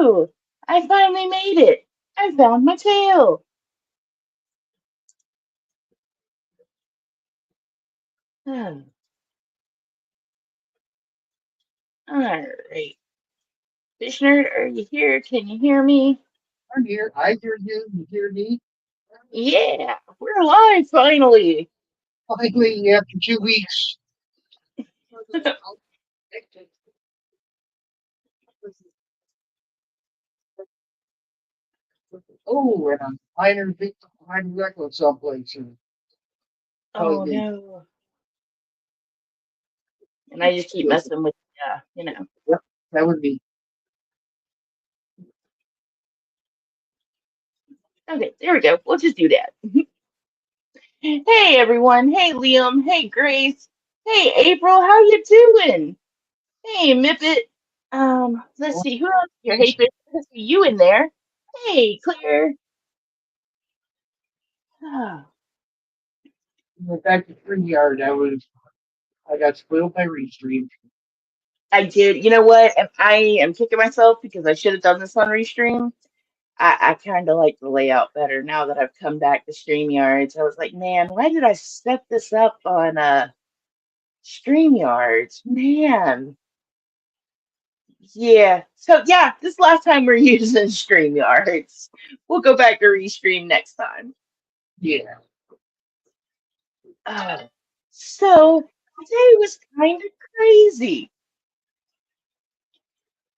Woohoo! I finally made it. I found my tail. Oh, all right. Fish nerd, are you here? Can you hear me? I'm here. I hear you. You hear me. Yeah, we're live finally. Finally, after 2 weeks. Oh, and I'm behind record someplace. And Oh probably me. no. And I just keep messing with, Yep, that would be. Okay, there we go. We'll just do that. Hey everyone. Hey Liam. Hey Grace. Hey April. How you doing? Hey Mippet. Let's Well, see who else here. Hey Fish. I see you in there. Hey Claire. Ah, back to StreamYard, I got spoiled by Restream. I did. You know what? And I am kicking myself because I should have done this on Restream. I kind of like the layout better now that I've come back to StreamYards. I was like, man, why did I set this up on StreamYards? Man. Yeah. So yeah, this last time we're using StreamYards. We'll go back to Restream next time. Yeah. Uh, so today was kind of crazy.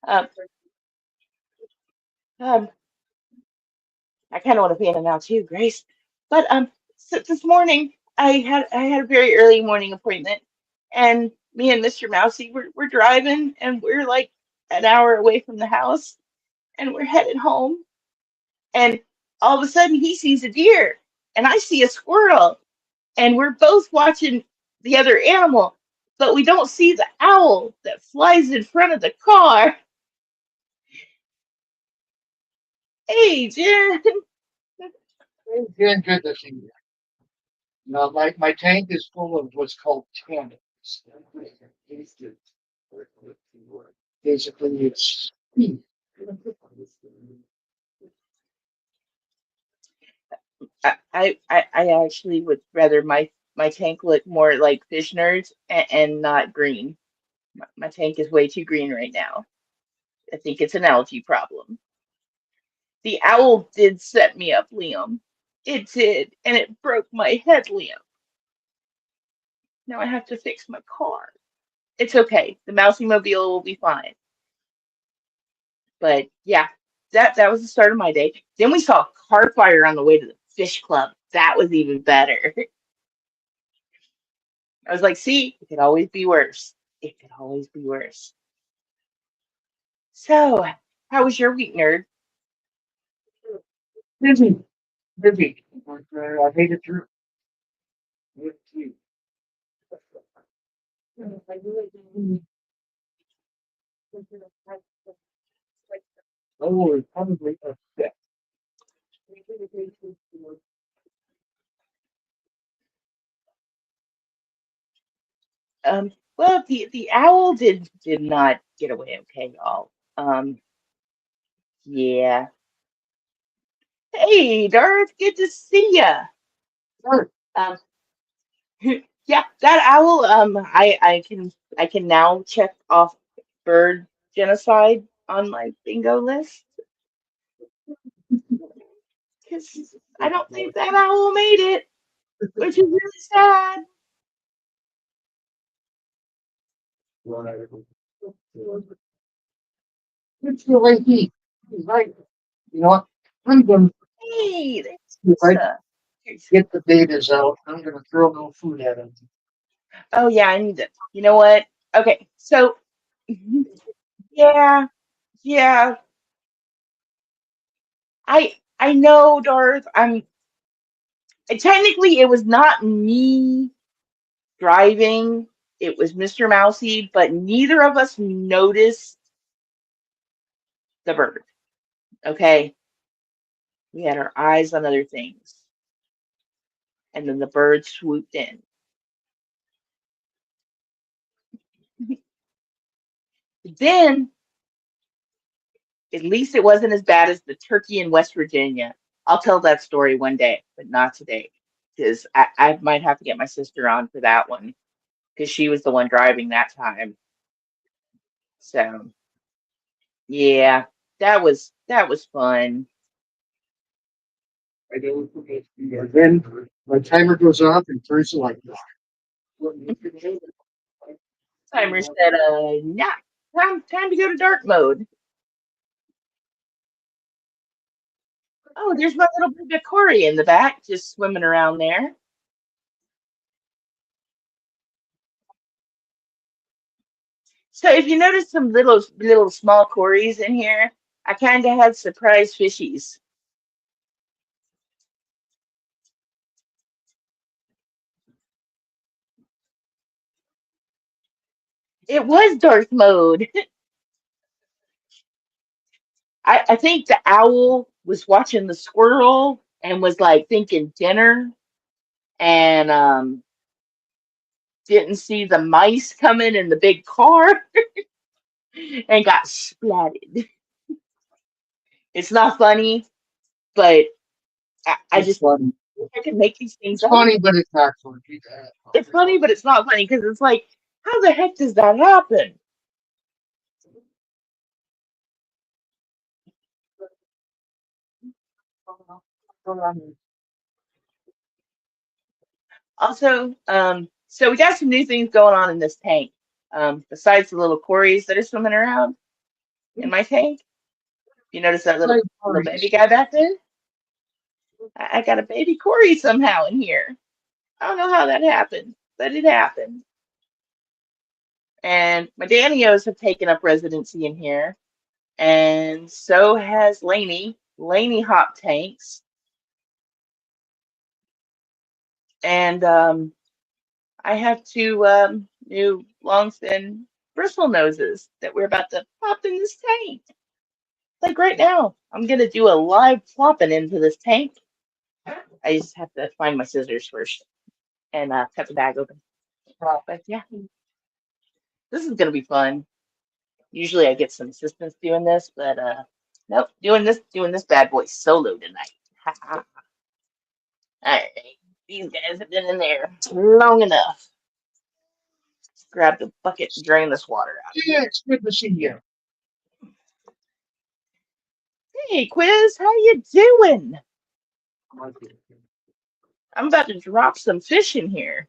Um, um, I kind of want to fan it now too, Grace. But so this morning I had a very early morning appointment, and me and Mr. Mousy we're driving, and we're like an hour away from the house, and we're headed home, and all of a sudden he sees a deer, and I see a squirrel, and we're both watching the other animal, but we don't see the owl that flies in front of the car. Hey, Jen. It's been good this year. Now, my tank is full of what's called tannins. Basically, it's I actually would rather my tank look more like fish nerds and not green. My tank is way too green right now. I think it's an algae problem. The owl did set me up, Liam. It did, and it broke my head, Liam. Now I have to fix my car. It's okay. The Mousy Mobile will be fine. But yeah, that was the start of my day. Then we saw a car fire on the way to the fish club. That was even better. I was like, see, it could always be worse. It could always be worse. So, how was your week, nerd? busy, busy. But, I made it through. With you. Oh, it's probably a set. Well, the owl did not get away okay, y'all. Yeah. Hey, Darth, good to see ya. Sure. Um, yeah, that owl. I can now check off bird genocide on my bingo list because I don't think that owl made it, which is really sad. It's the way he's right. You know what? I'm gonna Hey, there's if I pizza. get the betas out, I'm gonna throw no food at him. Oh yeah, I need to. You know what? Okay, so yeah, yeah. I know, Darth. Technically it was not me driving. It was Mr. Mousy, but neither of us noticed the bird. Okay, we had our eyes on other things, and then the bird swooped in. Then At least it wasn't as bad as the turkey in West Virginia. I'll tell that story one day, but not today, because I might have to get my sister on for that one, because she was the one driving that time. So yeah, that was fun. I know. And then my timer goes off and turns to like, Timer said, yeah, time to go to dark mode. Oh, there's my little baby Cory in the back, just swimming around there. So if you notice some little small Corys in here, I kind of had surprise fishies. It was dark mode. I think the owl was watching the squirrel and was like thinking dinner, and didn't see the mice coming in the big car and got splatted. It's not funny, but I it's just funny. I can make these things It's up. funny, but it's not funny. It's funny, but it's not funny because it's like, how the heck does that happen? Also, so we got some new things going on in this tank. Besides the little Corys that are swimming around in my tank. You notice that little baby guy back there? I got a baby Cory somehow in here. I don't know how that happened, but it happened. And my Danios have taken up residency in here, and so has Laney. Laney hop tanks, and I have two new long-fin bristle noses that we're about to pop in this tank. Like right now, I'm gonna do a live plopping into this tank. I just have to find my scissors first and cut the bag open. But yeah, this is gonna be fun. Usually I get some assistance doing this, but nope, doing this bad boy solo tonight. All right, these guys have been in there long enough. Let's grab the bucket and drain this water out of Yeah, here. it's good to see you. Hey, Quiz, how you doing? I'm about to drop some fish in here.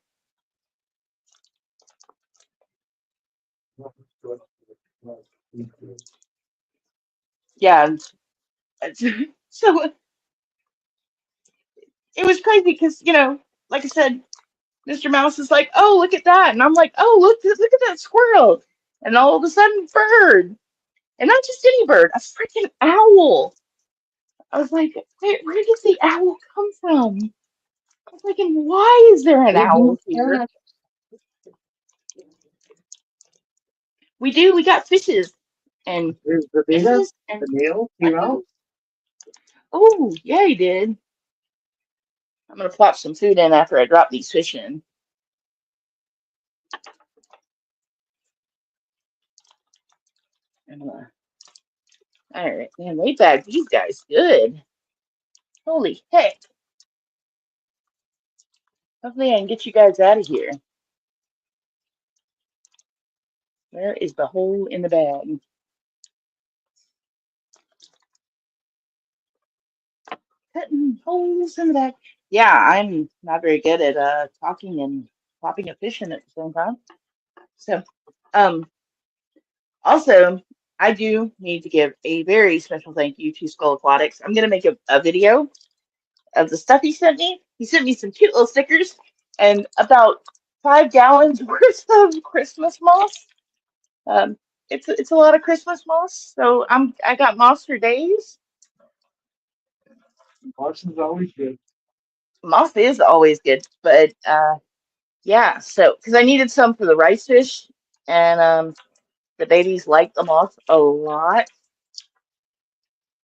Yeah, so it was crazy because like I said, Mr. Mouse is like, "Oh, look at that," and I'm like, "Oh, look at that squirrel," and all of a sudden, bird, and not just any bird, a freaking owl. I was like, where did the owl come from? I was like, and why is there an owl here? We do. We got fishes and There's the data, fishes and the nail came out. onions. Oh, yeah, he did. I'm gonna plop some food in after I drop these fish in. I'm gonna, all right, man, they bagged these guys good. Holy heck! Hopefully, I can get you guys out of here. Where is the hole in the bag? Cutting holes in the bag. Yeah, I'm not very good at talking and plopping a fish in at the same time. So, um, also, I do need to give a very special thank you to Skull Aquatics. I'm gonna make a video of the stuff he sent me. He sent me some cute little stickers and about 5 gallons worth of Christmas moss. Um, it's a lot of Christmas moss, so I got moss for days. Carson's always good. Moss is always good, but yeah. So because I needed some for the rice fish, and the babies like the moss a lot.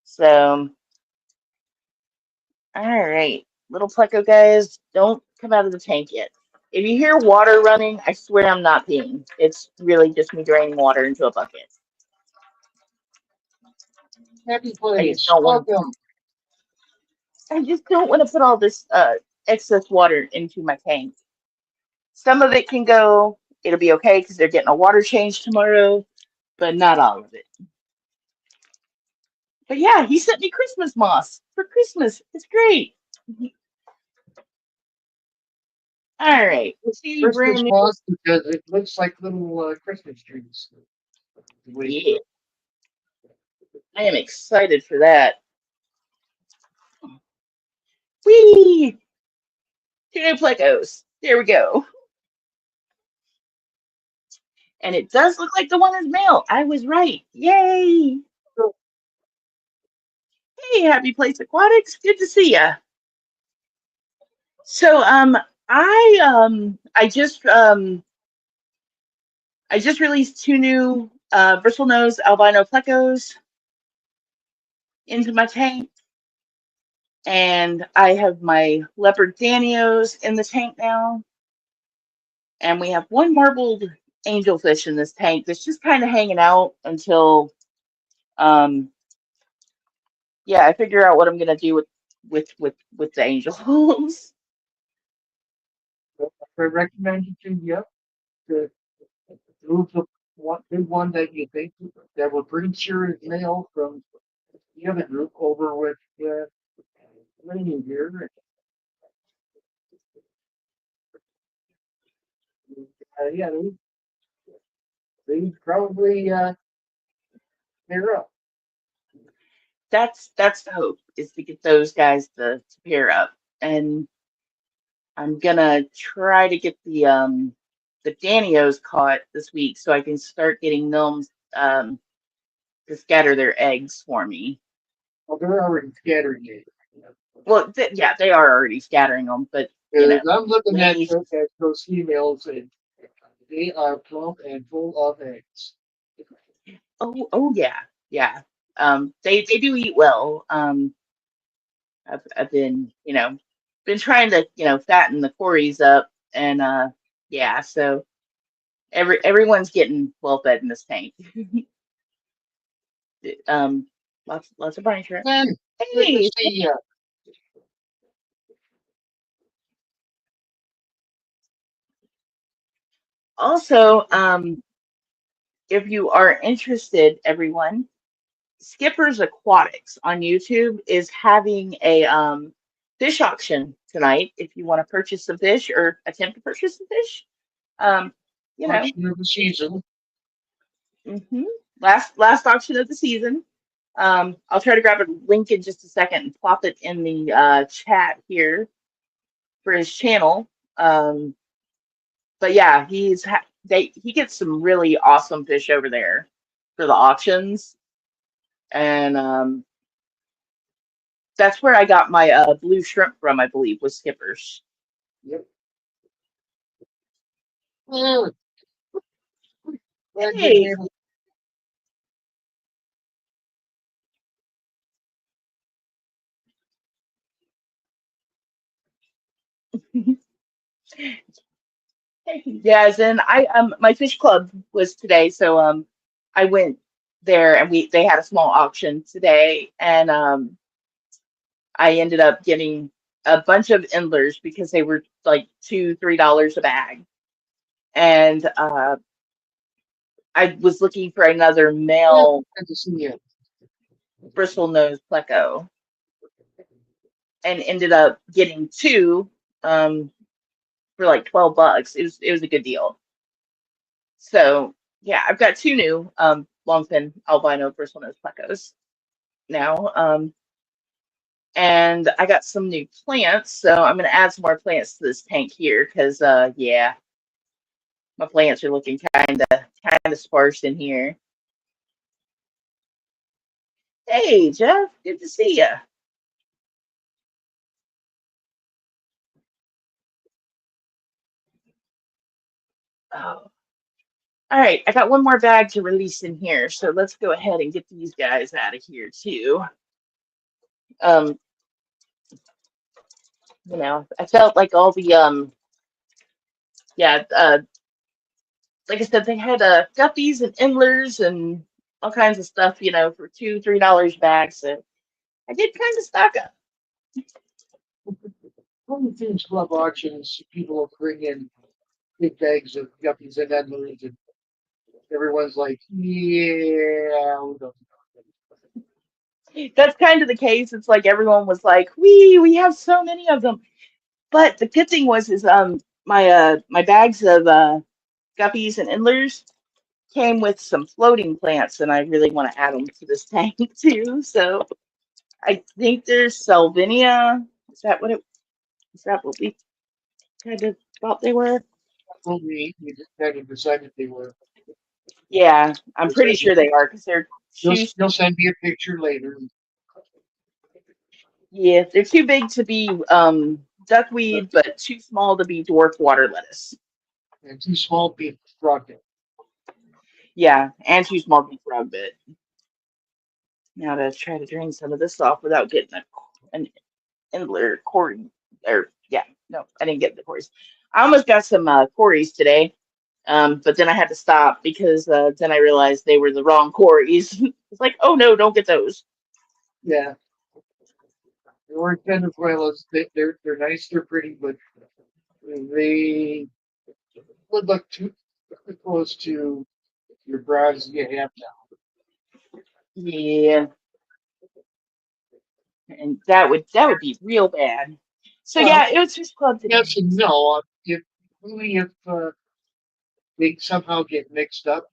So all right, little pleco guys, don't come out of the tank yet. If you hear water running, I swear I'm not peeing. It's really just me draining water into a bucket. Happy I just place. don't want Welcome. to put all this excess water into my tank. Some of it can go. It'll be okay because they're getting a water change tomorrow, but not all of it. But yeah, he sent me Christmas moss for Christmas. It's great. All right, two Christmas brand new. moss because it looks like little Christmas trees. Wait Yeah, for it. I am excited for that. Whee! Two new Plecos. There we go. And it does look like the one is male. I was right. Yay! Hey, Happy Place Aquatics. Good to see ya. So, I just released two new bristlenose albino plecos into my tank, and I have my leopard danios in the tank now, and we have one marbled angelfish in this tank that's just kind of hanging out until, um, yeah, I figure out what I'm gonna do with the angels. I recommend you to the move the one that you think that we're pretty sure is male from the other group over with Lenny here. Yeah, they probably pair up. That's the hope, is to get those guys to pair up, and I'm gonna try to get the Danios caught this week so I can start getting gnomes to scatter their eggs for me. Well, they're already scattering it. Well, yeah, they are already scattering them, but you know, I'm looking Lenny's. at those females, and they are plump and full of eggs. Oh yeah, yeah. They do eat well. I've been, been trying to, fatten the Corys up, and yeah, so everyone's getting well fed in this tank. um, lots of brine shrimp. Then, good to Hey, see you. also, if you are interested, everyone, Skipper's Aquatics on YouTube is having a fish auction tonight. If you want to purchase some fish or attempt to purchase some fish, um, you know, Auction of the season. hmm last auction of the season. I'll try to grab a link in just a second and plop it in the chat here for his channel. Um, but yeah, he gets some really awesome fish over there for the auctions, and that's where I got my blue shrimp from. I believe was Skipper's. Yep. Mm, glad you're Hey, able. yeah, as in my fish club was today, so I went there and they had a small auction today, and I ended up getting a bunch of endlers because they were like $2, $3 a bag. And I was looking for another Yeah, male good to see you. bristlenose pleco and ended up getting two for like $12. It was a good deal. So yeah, I've got two new longfin albino bristlenose plecos now. And I got some new plants, so I'm gonna add some more plants to this tank here because yeah, my plants are looking kind of sparse in here. Hey, Jeff, good to see you. Oh, all right, I got one more bag to release in here, so let's go ahead and get these guys out of here too. Um, I felt like all the yeah, like I said, they had guppies and endlers and all kinds of stuff, for $2, $3 bags. So I did kind of stock up. One of the things club auctions, people will bring in big bags of guppies and emmers, and everyone's like, yeah, we don't. That's kind of the case. It's like everyone was like, we have so many of them. But the good thing was is my bags of guppies and endlers came with some floating plants, and I really want to add them to this tank too. So I think there's Salvinia. Is that what it? Is that what we kind of thought they were? Well, we just kind of decided they were. Yeah, I'm You'll send pretty me, sure they are because they're you'll, too. you'll send me a picture later. Yeah, they're too big to be But duckweed, but too small to be dwarf water lettuce. and two small beef frog. Yeah, and too small to be frog bit. Now to try to drain some of this off without getting an endler Corey. Or yeah, no, I didn't get the Corys. I almost got some Corys today, but then I had to stop because then I realized they were the wrong Corys. It's like, oh no, don't get those. Yeah, they were kind of well. They're nice, they're pretty, but they would look too close to your browse you have now. Yeah, and that would be real bad. So Well, yeah, it was just club today. yes and no. If only if they somehow get mixed up,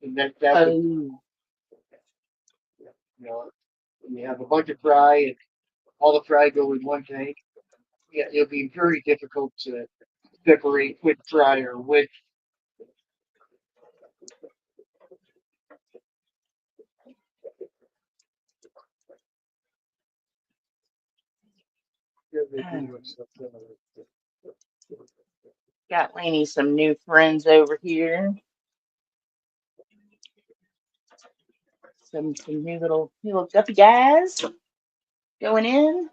and that would, Oh, you know, you have a bunch of fry and all the fry go in one tank. Yeah, it'll be very difficult to separate which fry or which. got Lainey some new friends over here. Some new little guppy guys going in.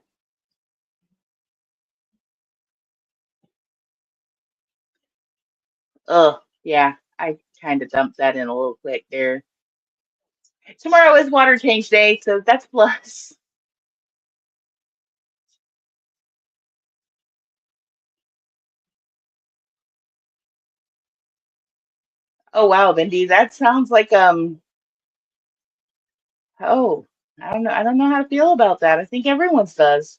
Oh yeah, I kind of dumped that in a little quick there. Tomorrow is water change day, so that's plus. Oh wow, Mindy, that sounds like oh, I don't know how to feel about that. I think everyone's does.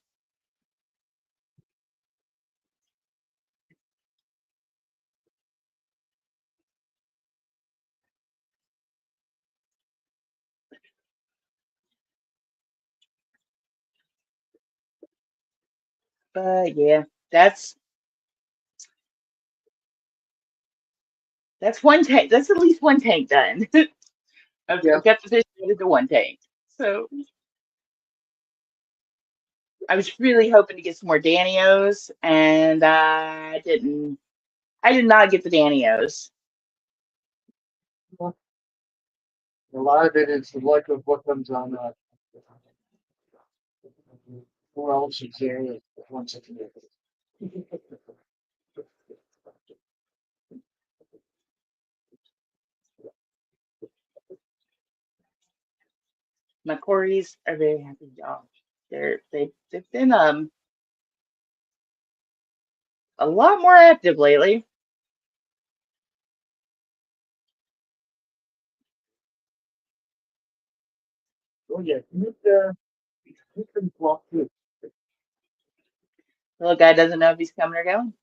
But yeah, that's that's one tank. That's at least one tank done. Yeah, I've got the fish added to one tank. So I was really hoping to get some more Danios, and I didn't. I did not get the Danios. a lot of it is the luck of what comes on. Who else is there once again? My Corys are very happy, y'all. They've been a lot more active lately. Oh yeah, you can walk through. The little guy doesn't know if he's coming or going.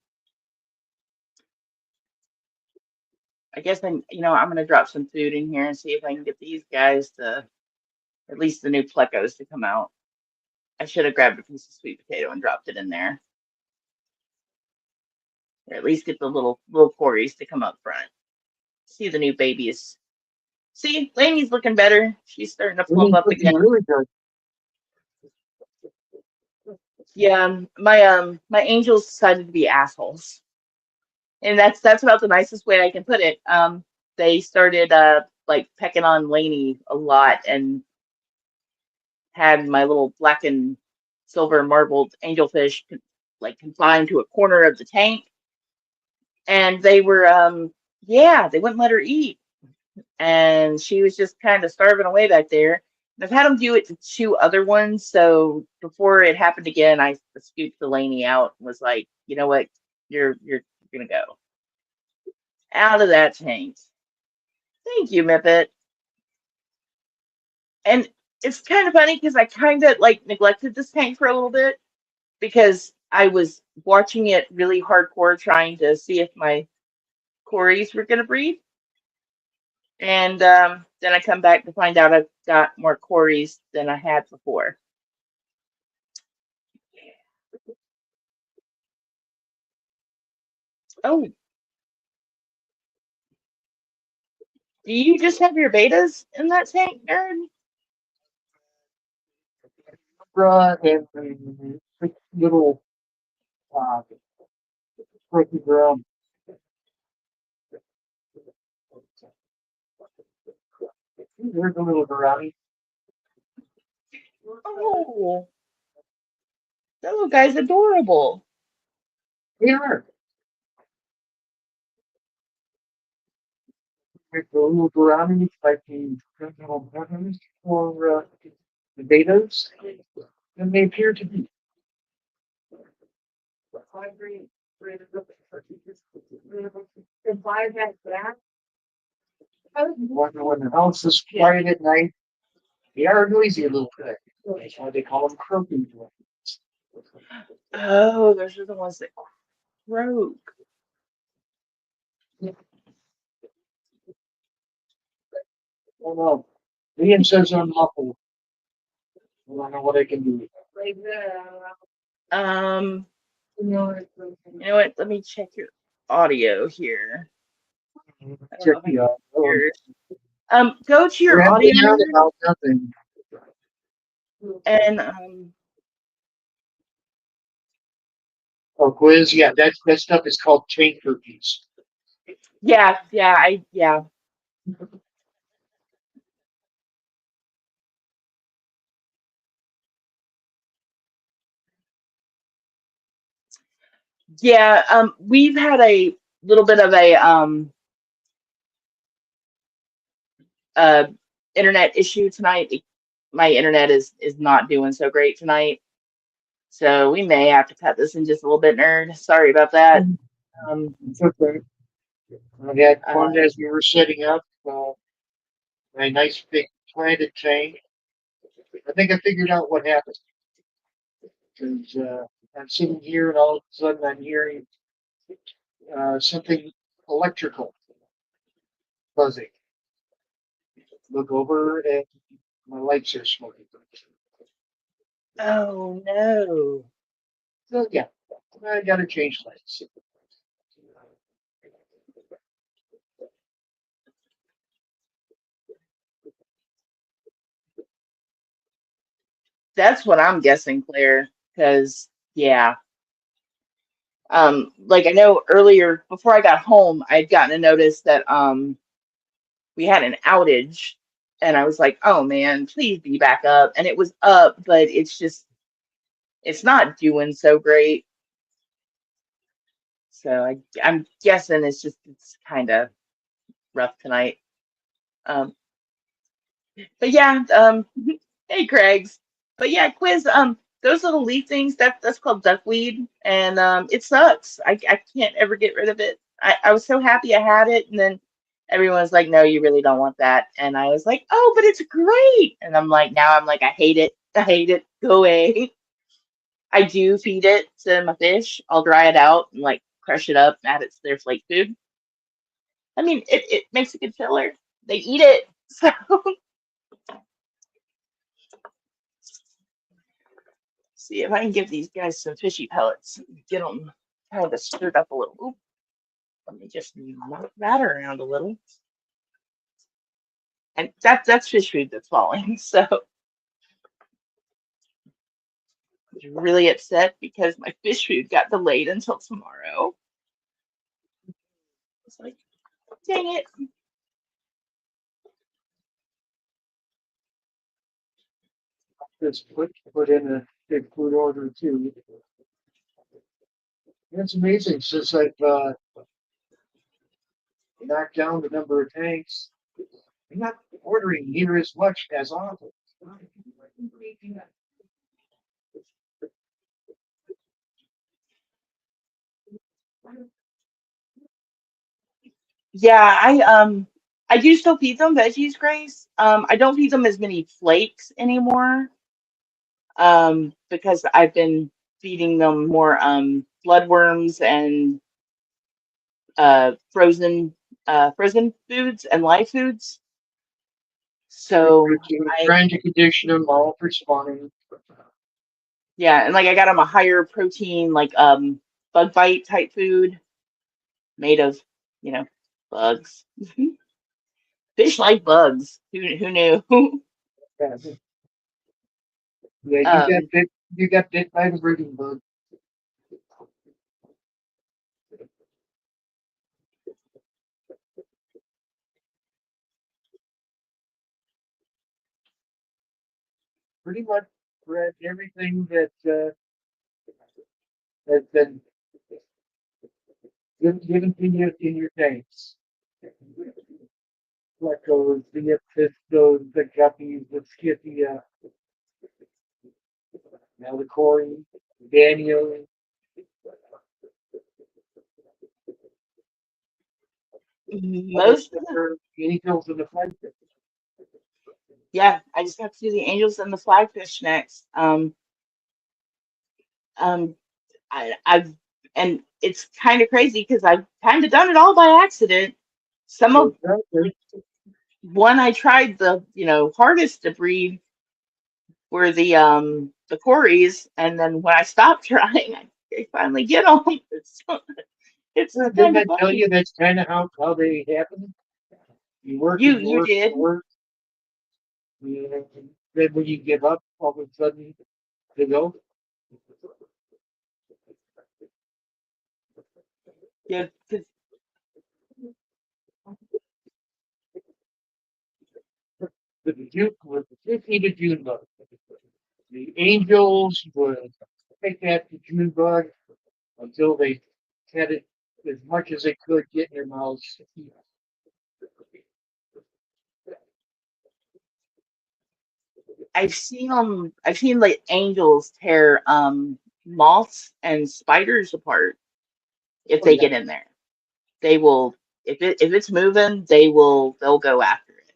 I guess I'm gonna drop some food in here and see if I can get these guys to at least the new plecos to come out. I should have grabbed a piece of sweet potato and dropped it in there, or at least get the little Corys to come up front. See the new babies. See, Lainey's looking better. She's starting to plump Really, up looking again. really good. Yeah, my angels decided to be assholes, and that's about the nicest way I can put it. They started like pecking on Lainey a lot and had my little black and silver marbled angelfish like confined to a corner of the tank, and they were yeah, they wouldn't let her eat. and she was just kind of starving away back there. And I've had them do it to two other ones, so before it happened again, I scooped Delaney out and was like, you know what, you're gonna go out of that tank. Thank you, Mippet. And it's kind of funny because I kind of like neglected this tank for a little bit because I was watching it really hardcore trying to see if my Corys were gonna breed. And then I come back to find out I've got more Corys than I had before. Oh, do you just have your betas in that tank, nerd? And little uh, turkey ground. There's a little brownie. Oh, that little guy's adorable. They are. With the little brownies like the little buttons for the betas, and they appear to be. When the house is quiet at night, they are noisy a little bit. That's why they call them croaking twins. Oh, those are the ones that croak. Oh no. Liam says I'm muffled. I don't know what I can do. Um, you know what? Let me check your audio here. I don't Check know if I the can hear yours. Go to your audio rambling out nerd about nothing. and Oh, quiz, yeah, that stuff is called chain cookies. yeah. Yeah, we've had a little bit of a uh internet issue tonight. My internet is not doing so great tonight, so we may have to cut this in just a little bit, nerd. Sorry about that. Um, It's okay. I had uh, fun as we were setting up a nice big planted tank. I think I figured out what happened. Because I'm sitting here and all of a sudden I'm hearing something electrical buzzing. Look over and my lights are smoking. oh no, So yeah, I gotta change lights. that's what I'm guessing, Claire. Because yeah, like I know earlier before I got home, I'd gotten a notice that we had an outage, and I was like, oh man, please be back up. And it was up, but it's not doing so great. So I'm guessing it's kind of rough tonight. Um, but yeah, hey Craigs. But yeah, quiz. Those little leaf things that's called duckweed, and it sucks. I can't ever get rid of it. I was so happy I had it, and then everyone's like, no, you really don't want that. And I was like, oh, but it's great. And I'm like, I hate it. I hate it. Go away. I do feed it to my fish. I'll dry it out and like crush it up, add it to their flake food. I mean, it makes a good filler. They eat it. So see if I can give these guys some fishy pellets. Get them kind of stirred up a little. Oop, let me just knock that around a little. And that's fish food that's falling. So I was really upset because my fish food got delayed until tomorrow. It's like, dang it. Just put in a big food order too. It's amazing since I've knocked down the number of tanks. I'm not ordering near as much as often. Yeah, I do still feed them veggies, Grace. I don't feed them as many flakes anymore. Because I've been feeding them more bloodworms and frozen frozen foods and live foods. So I Trying to condition them all for spawning. yeah, and like I got them a higher protein like bug bite type food made of, you know, bugs. Fish like bugs. Who knew? Yeah, yeah, um you got bit by the breeding bug. Pretty much read everything that has been given to you in your tanks. Like those, the those, the guppies, the skippy, now the Corey, Daniel, most of the angels in the flight. yeah, I just have to do the angels and the flagfish next. Um I've and it's kind of crazy because I've kind of done it all by accident. Some of like one I tried the hardest to breed were the Corys, and then when I stopped trying, I finally get them. It's Didn't kind of I tell funny. you that's kind of how they happen? You work You and you you work and you did. work. And then when you give up, all of a sudden they go. Yeah, 'cause The Duke was the 15th of June bug. The Angels would take that to June bug until they had it as much as they could get in their mouths. I've seen like angels tear moths and spiders apart if Oh they yeah, get in there. They will if it's moving, they'll go after it.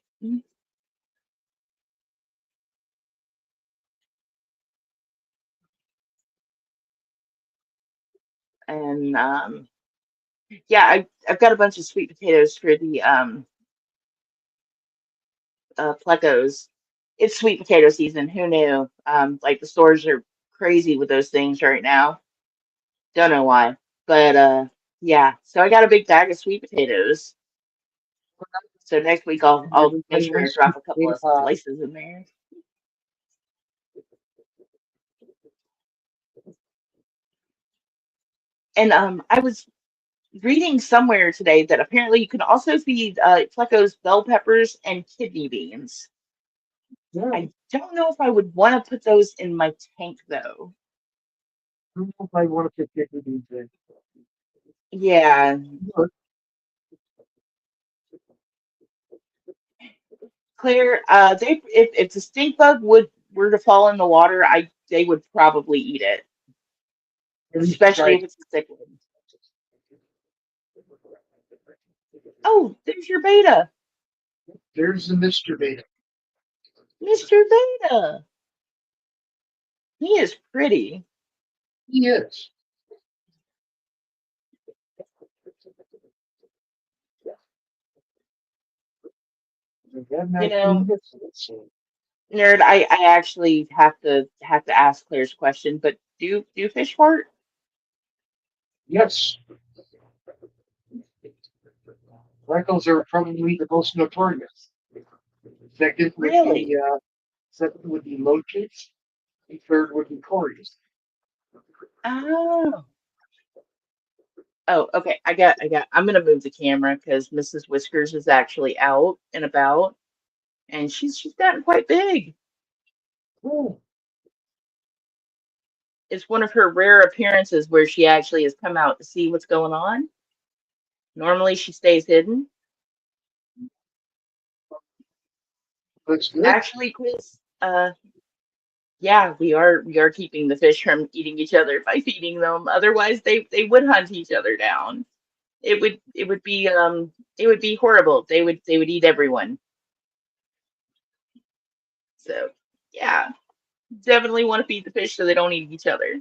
And yeah, I've got a bunch of sweet potatoes for the plecos. It's sweet potato season. Who knew? Like the stores are crazy with those things right now. Don't know why, but yeah. So I got a big bag of sweet potatoes. So next week I'll make everybody sure I wants to drop a couple potato of pie. slices in there. And I was reading somewhere today that apparently you can also feed plecos bell peppers and kidney beans. Yeah, I don't know if I would want to put those in my tank though. I don't know if I want to pick chicken beans in. Yeah, But Claire, they if the stink bug would were to fall in the water, I they would probably eat it, at least especially try. if it's a sick one. Oh, there's your beta, There's the Mr. Beta. Mr. Beta. He is pretty. He is. They have You not know, seen this. So, nerd. I actually have to ask Claire's question, but do fish fart? yes, Freckles are probably the most notorious. Second would be Really? second would be Loaches. The third would be Corys. Oh. Oh, okay. I'm gonna move the camera because Mrs. Whiskers is actually out and about, and she's gotten quite big. Oh, It's one of her rare appearances where she actually has come out to see what's going on. Normally she stays hidden. Looks good. Actually, Quiz, yeah, we are keeping the fish from eating each other by feeding them. Otherwise, they would hunt each other down. It would be horrible. They would eat everyone. So yeah, definitely want to feed the fish so they don't eat each other.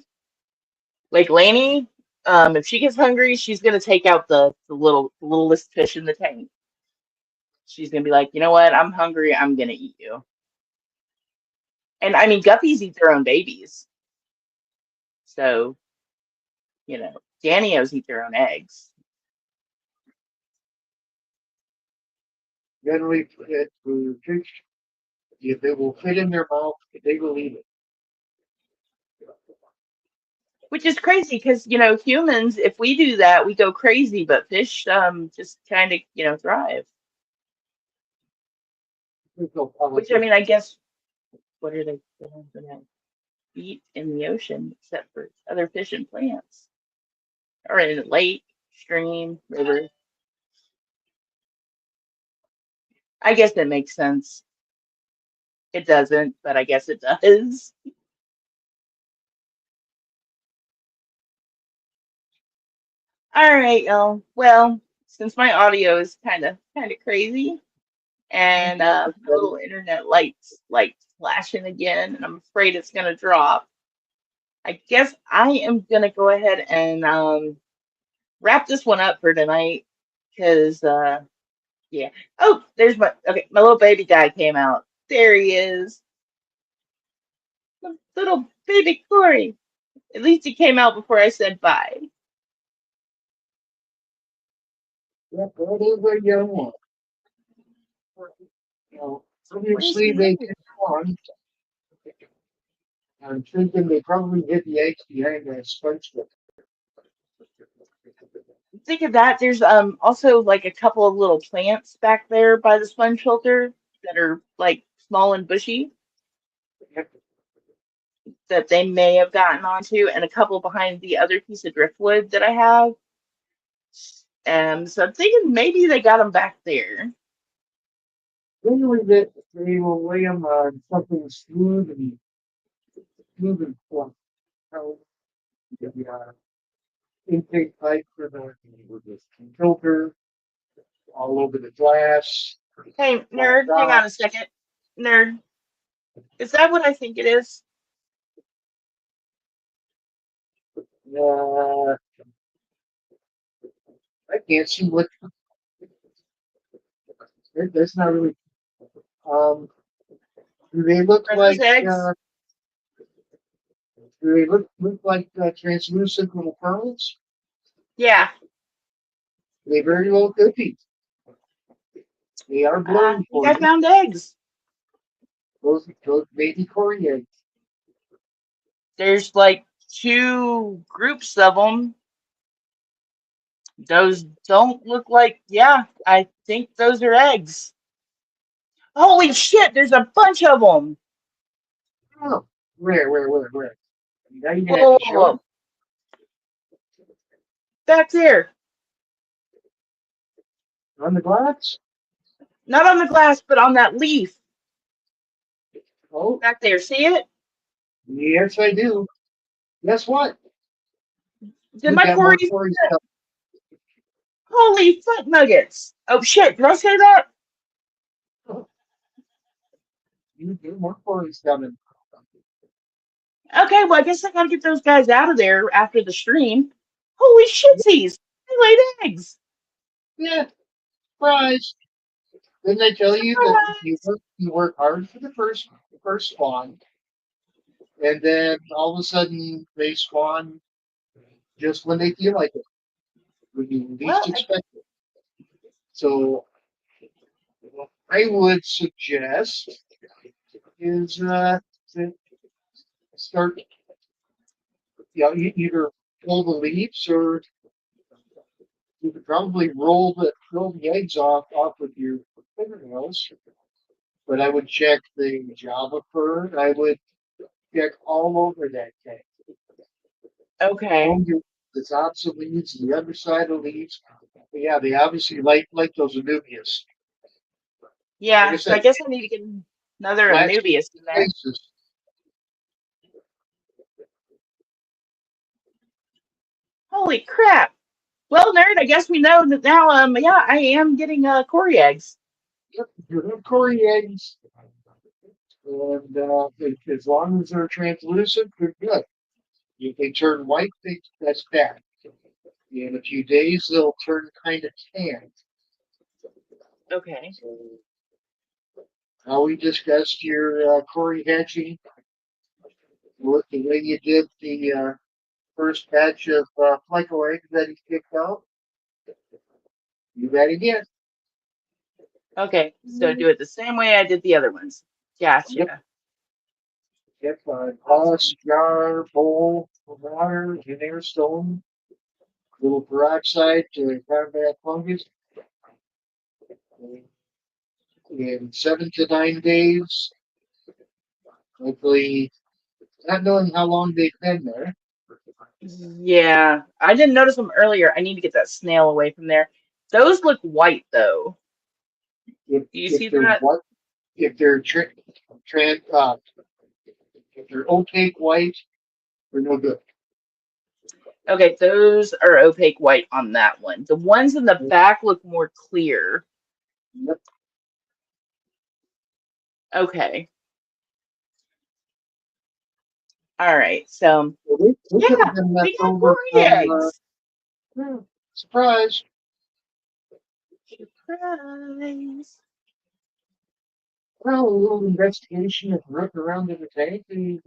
Like Laney, if she gets hungry, she's gonna take out the littlest fish in the tank. She's gonna be like, you know what? I'm hungry. I'm gonna eat you. And I mean, guppies eat their own babies. So, you know, Danios eat their own eggs. Generally, for fish, if it will fit in their mouth, they will eat it. Which is crazy because, humans, if we do that, we go crazy, but fish just kind of, thrive. There's no Which I politics. mean, I guess what are they gonna eat in the ocean except for other fish and plants? Or in a lake, stream, river. I guess that makes sense. It doesn't, but I guess it does. All right, y'all. Well, since my audio is kind of crazy, and my little internet lights flashing again, and I'm afraid it's gonna drop. I guess I am gonna go ahead and wrap this one up for tonight, because yeah. Oh, there's my little baby guy came out. There he is, little baby Corey. At least he came out before I said bye. Yeah, whatever you want. You know, Where's obviously the they egg? get on. I'm thinking they probably hid the eggs behind that sponge strip. Think of that. There's also like a couple of little plants back there by the sponge filter that are like small and bushy that they may have gotten onto, and a couple behind the other piece of driftwood that I have. So I'm thinking maybe they got them back there. Generally, that they will lay them on something smooth and plump. So, the intake pipe for the filter all over the glass, Hey, flat nerd, hang top. on a second. Nerd, is that what I think it is? Uh, I can't see what that's not really. Um, do they look Are those like? eggs? Do they look like translucent little pearls? Yeah, They very well could be. They are I blowing think for I you. found eggs. Those baby Cory eggs. There's like two groups of them. Those don't look like, yeah, I think those are eggs. Holy shit, there's a bunch of them. Oh, where? Now you're Whoa, gonna have whoa, to whoa, show me. whoa. Back there. On the glass? Not on the glass, but on that leaf. Oh, Back there. See it? yes, I do. Guess what? Did You my got more Corys? Corys Holy foot nuggets. Oh shit, did I say that? coming. You get more Corys coming. Okay, well, I guess I gotta get those guys out of there after the stream. Holy shitsies. They laid eggs. Yeah, surprise. Didn't I tell you that Surprise. you work hard for the first spawn, and then all of a sudden they spawn just when they feel like it, when you least Well, expect it. So what I would suggest is to start, either pull the leaves, or you could probably roll the eggs off with your fingernails. But I would check the Java fur. I would check all over that tank. okay. All the tops of leaves, the other side of leaves. But yeah, they obviously like those Anubias. Like Yeah, I so I said, guess I need to get. Another Flat Anubius in there. faces. Holy crap! Well, nerd, I guess we know that now. Yeah, I am getting Cory eggs. Yep, you have Cory eggs, and as long as they're translucent, they're good. If they turn white, that's bad. In a few days, they'll turn kind of tan. Okay. So, how we discussed your Cory hatching, the way you did the first batch of Flyco eggs that he kicked out, you got again. Okay. So do it the same way I did the other ones. Yep, Gotcha. yep. Glass jar, bowl of water, in air stone, little peroxide to combat fungus. In 7 to 9 days, hopefully, not knowing how long they've been there. Yeah, I didn't notice them earlier. I need to get that snail away from there. Those look white though. If Do you if see they're that? what if they're trans if they're opaque white, they're no good. Okay, those are opaque white on that one. The ones in the back look more clear. Yep. Okay. All right. So So they could have yeah, been we left got over Cory from eggs. surprise. Surprise. Well, a little investigation and look around in the tank, and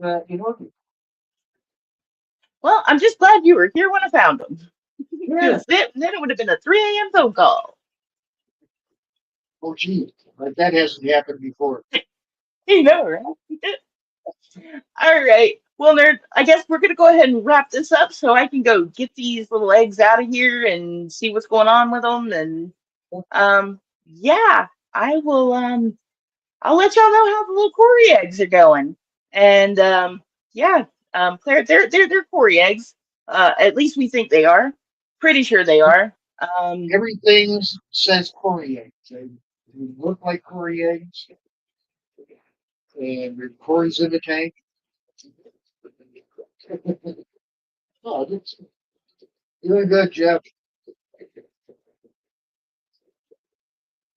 Well, I'm just glad you were here when I found them. yeah. Because then it would have been a 3 a.m. phone call. Oh, gee, like that hasn't happened before. You know, right? All right. Well, nerd, I guess we're gonna go ahead and wrap this up so I can go get these little eggs out of here and see what's going on with them. And yeah, I will. I'll let y'all know how the little Cory eggs are going. And yeah, Claire, they're Cory eggs. At least we think they are. Pretty sure they are. Um, Everything says Cory eggs. They look like Cory eggs, and there's Cory's in the tank. Oh, it's doing good, Jeff.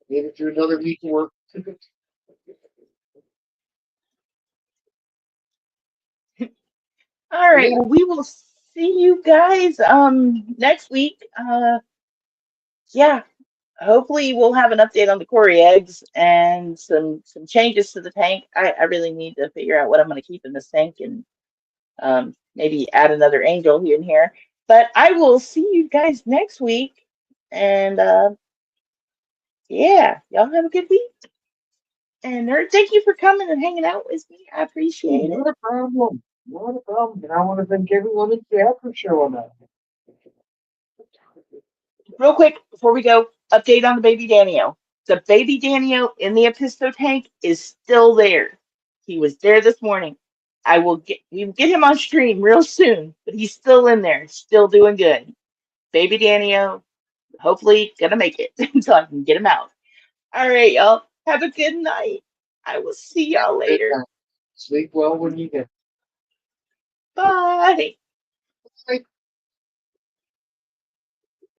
Made it through another week of work. all right. Yeah, Well, we will see you guys next week. Yeah, hopefully we'll have an update on the Cory eggs and some changes to the tank. I really need to figure out what I'm going to keep in this tank and maybe add another angel here and here. But I will see you guys next week. And yeah, y'all have a good week. And thank you for coming and hanging out with me. I appreciate it. not a problem. Not a problem. And I want to thank everyone in chat for showing up. Real quick before we go, update on the baby Danio. The baby Danio in the Episto tank is still there. He was there this morning. We will get him on stream real soon, but he's still in there, still doing good. Baby Danio, hopefully gonna make it until I can get him out. All right, y'all. Have a good night. I will see y'all Good later. night. Sleep well when you get. Bye. Bye.